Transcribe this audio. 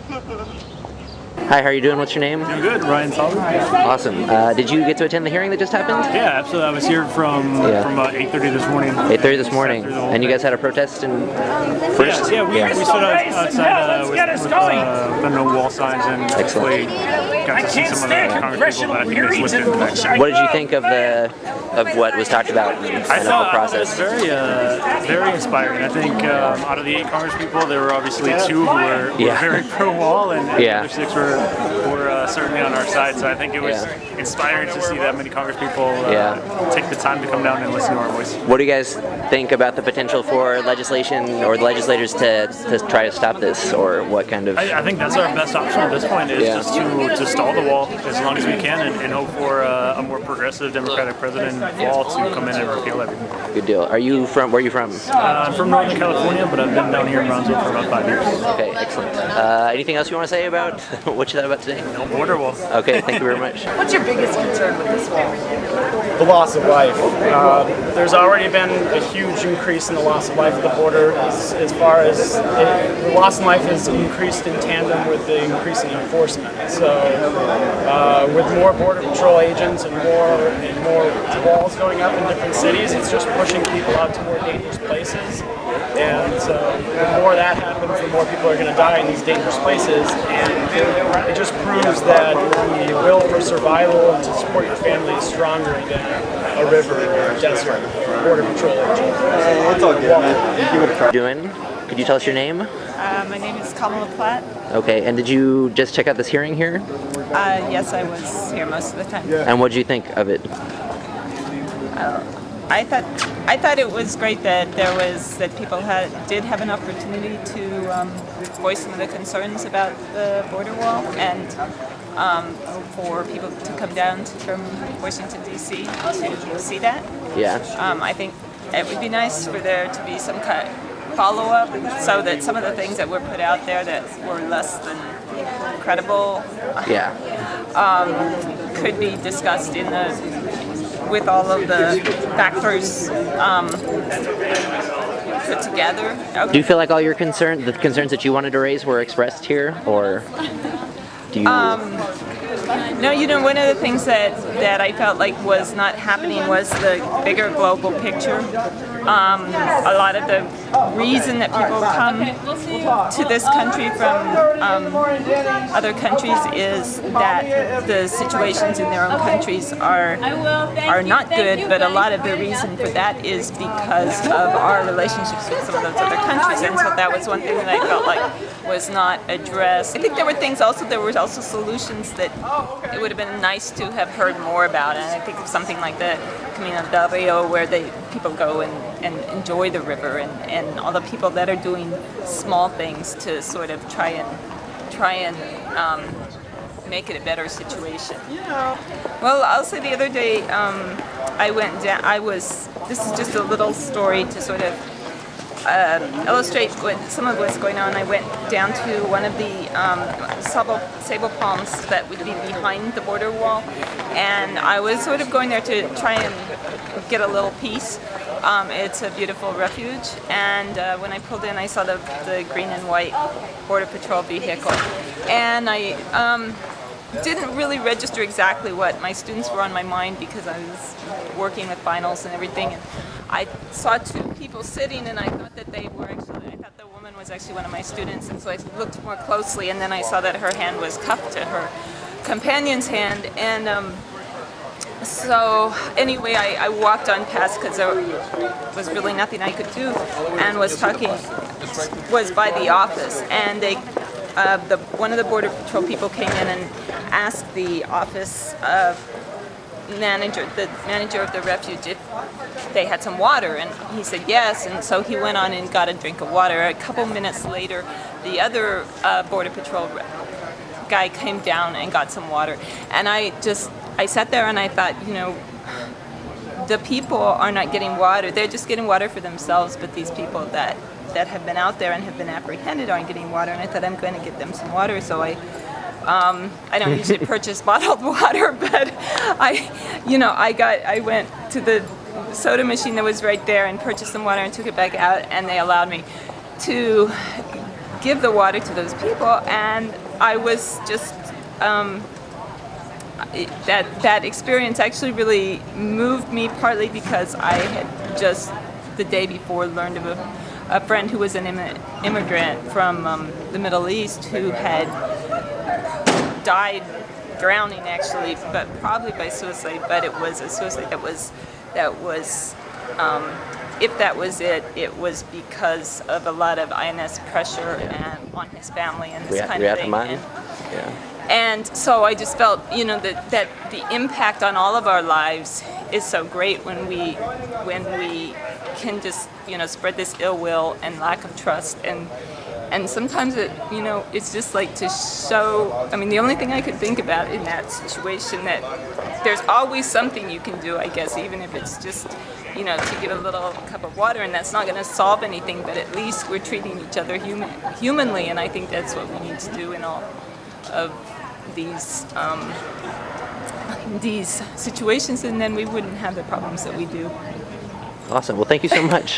Hi, how are you doing? What's your name? I'm good, Ryan Solomon. Awesome. Did you get to attend the hearing that just happened? Yeah, absolutely. I was here from 8:30 this morning. 8:30 this morning. And you guys had a protest in first? Yeah, we stood outside with no wall signs and actually got to see some of the Congress people that I think they slipped in next. What did you think of what was talked about in the process? I thought it was very inspiring. I think out of the 8 Congress people, there were obviously 2 who were very pro-wall, and the other 6 were certainly on our side. So I think it was inspiring to see that many Congress people take the time to come down and listen to our voice. What do you guys think about the potential for legislation or the legislators to try to stop this, or what kind of? I think that's our best option at this point, is just to stall the wall as long as we can and hope for a more progressive Democratic president fall to come in and repeal everything. Good deal. Are you from? Where are you from? I'm from Northern California, but I've been down here in Brownsville for about 5 years. Okay, excellent. Anything else you want to say about what you thought about today? No border wall. Okay, thank you very much. What's your biggest concern with this wall? The loss of life. There's already been a huge increase in the loss of life at the border, as far as the loss of life has increased in tandem with the increase in enforcement. So with more Border Patrol agents and more walls going up in different cities, it's just pushing people out to more dangerous places. And the more that happens, the more people are going to die in these dangerous places. And it just proves that the will for survival and to support your family is stronger than a river or a desert Border Patrol agent. It's all good, man. Give it a try. Doing? Could you tell us your name? My name is Kamala Platt. Okay, and did you just check out this hearing here? Yes, I was here most of the time. And what did you think of it? I thought it was great that people did have an opportunity to voice some of the concerns about the border wall, and for people to come down from Washington D.C. to see that. Yeah. I think it would be nice for there to be some kind of follow-up, so that some of the things that were put out there that were less than credible, could be discussed with all of the factors put together. Okay. Do you feel like all your the concerns that you wanted to raise were expressed here, or do you? No, one of the things that I felt like was not happening was the bigger global picture. A lot of the reason that people come to this country from other countries is that the situations in their own countries are not good, but a lot of the reason for that is because of our relationships with some of those other countries, and so that was one thing that I felt like was not addressed. I think there were also solutions that it would have been nice to have heard more about, and I think of something like the Camino del Rio, where people go and enjoy the river, and all the people that are doing small things to sort of try and make it a better situation. Well, I'll say the other day I went down. This is just a little story to sort of illustrate some of what's going on. I went down to one of the sable palms that would be behind the border wall, and I was sort of going there to try and get a little peace. It's a beautiful refuge, and when I pulled in, I saw the green and white Border Patrol vehicle, and I didn't really register exactly what my students were on my mind, because I was working with finals and everything, and I saw 2 people sitting, and I thought that I thought the woman was actually one of my students, and so I looked more closely, and then I saw that her hand was cuffed to her companion's hand, and so anyway, I walked on past because there was really nothing I could do, and was by the office, and one of the Border Patrol people came in and asked the office manager of the refuge if they had some water, and he said yes, and so he went on and got a drink of water. A couple minutes later, the other Border Patrol guy came down and got some water, and I sat there and I thought, the people are not getting water, they're just getting water for themselves, but these people that have been out there and have been apprehended aren't getting water, and I thought I'm going to get them some water, so I don't usually purchase bottled water, but I went to the soda machine that was right there and purchased some water and took it back out, and they allowed me to give the water to those people, and I was just that experience actually really moved me, partly because I had just the day before learned of a friend who was an immigrant from the Middle East who had died drowning, actually, but probably by suicide. But it was a suicide that was if that was it, it was because of a lot of INS pressure and on his family and this kind of thing. And so I just felt, that the impact on all of our lives is so great when we can just, spread this ill will and lack of trust. And sometimes it's just like to show, the only thing I could think about in that situation, that there's always something you can do, I guess, even if it's just, to give a little cup of water, and that's not going to solve anything, but at least we're treating each other humanly, and I think that's what we need to do in all of these situations, and then we wouldn't have the problems that we do. Awesome. Well, thank you so much.